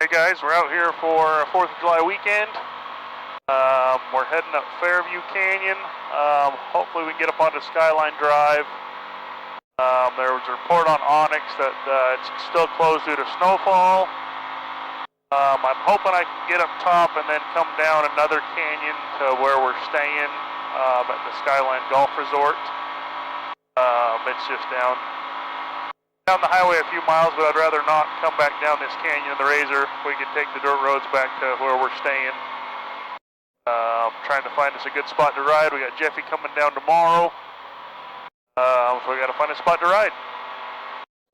Hey guys, we're out here for 4th of July weekend. We're heading up Fairview Canyon. Hopefully we can get up onto Skyline Drive. There was a report on Onyx that it's still closed due to snowfall. I'm hoping I can get up top and then come down another canyon to where we're staying at the Skyline Golf Resort. It's just down the highway a few miles, but I'd rather not come back down this canyon of the Razor. If we could take the dirt roads back to where we're staying. Trying to find us a good spot to ride. We got Jeffy coming down tomorrow. So we got to find a spot to ride.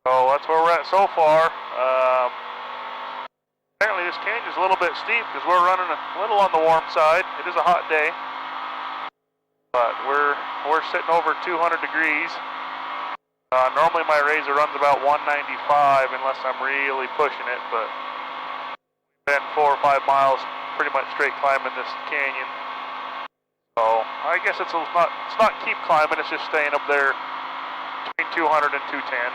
So that's where we're at so far. Apparently this canyon is a little bit steep because we're running a little on the warm side. It is a hot day, but we're sitting over 200 degrees. Normally my Razor runs about 195 unless I'm really pushing it, but we've been 4 or 5 miles pretty much straight climbing this canyon. So I guess it's not keep climbing, it's just staying up there between 200 and 210.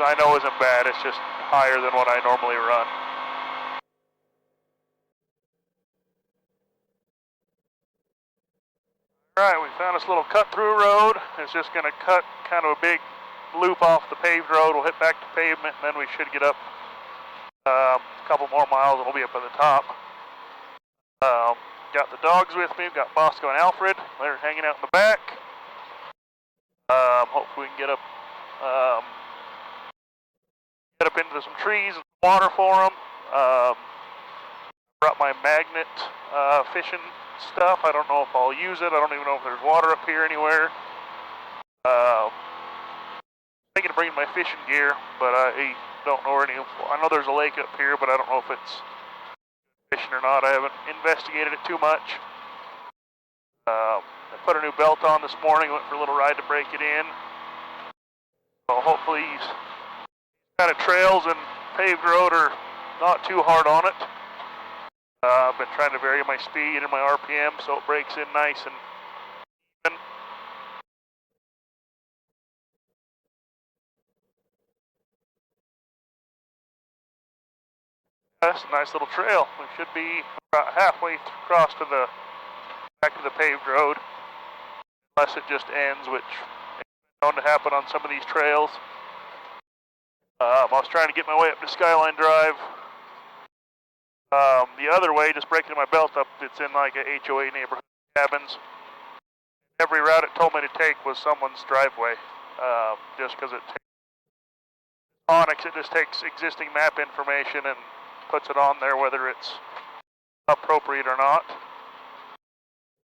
I know isn't bad, it's just higher than what I normally run. Alright, we found this little cut-through road. It's just going to cut kind of a big loop off the paved road. We'll hit back to pavement, and then we should get up a couple more miles, and we'll be up at the top. Got the dogs with me. We've got Bosco and Alfred. They're hanging out in the back. Hopefully we can get up into some trees and water for them. Brought my magnet fishing stuff. I don't know if I'll use it. I don't even know if there's water up here anywhere. Thinking of bringing my fishing gear, but I don't know where any. I know there's a lake up here, but I don't know if it's fishing or not. I haven't investigated it too much. I put a new belt on this morning. Went for a little ride to break it in. So hopefully these kind of trails and paved road are not too hard on it. I've been trying to vary my speed and my RPM so it breaks in nice and even. That's a nice little trail. We should be about halfway across to back to the paved road, unless it just ends, which is known to happen on some of these trails. I was trying to get my way up to Skyline Drive. The other way, just breaking my belt up, it's in like a HOA neighborhood cabins. Every route it told me to take was someone's driveway, just because it takes Onyx, it just takes existing map information and puts it on there whether it's appropriate or not.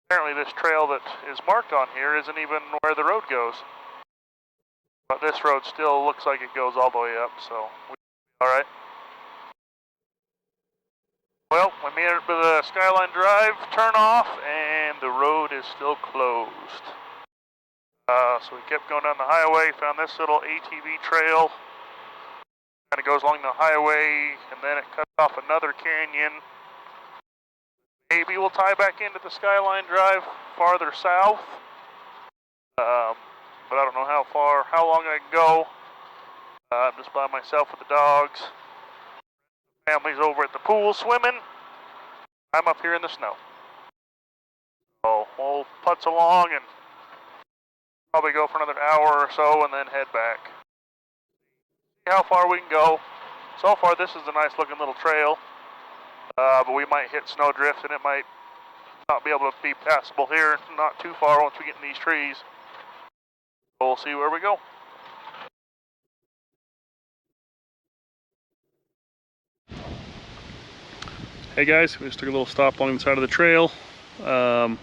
Apparently this trail that is marked on here isn't even where the road goes. But this road still looks like it goes all the way up, so we'll be alright. Well, we made it to the Skyline Drive turnoff, and the road is still closed. So we kept going down the highway, found this little ATV trail. Kind of goes along the highway, and then it cuts off another canyon. Maybe we'll tie back into the Skyline Drive farther south. But I don't know how long I can go. I'm just by myself with the dogs. Family's over at the pool swimming. I'm up here in the snow. So we'll putz along and probably go for another hour or so and then head back. See how far we can go. So far this is a nice looking little trail. But we might hit snow drifts and it might not be able to be passable here. Not too far once we get in these trees. So we'll see where we go. Hey guys, we just took a little stop along the side of the trail. While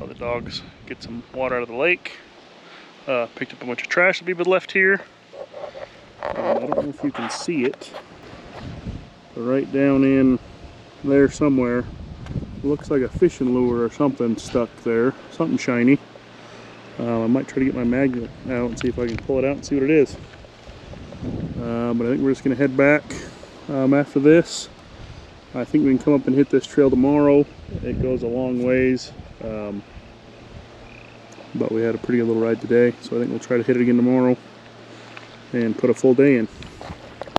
the dogs get some water out of the lake. Picked up a bunch of trash that people left here. I don't know if you can see it. But right down in there somewhere, it looks like a fishing lure or something stuck there. Something shiny. I might try to get my magnet out and see if I can pull it out and see what it is. But I think we're just going to head back after this. I think we can come up and hit this trail tomorrow. It goes a long ways, but we had a pretty good little ride today, so I think we'll try to hit it again tomorrow and put a full day in.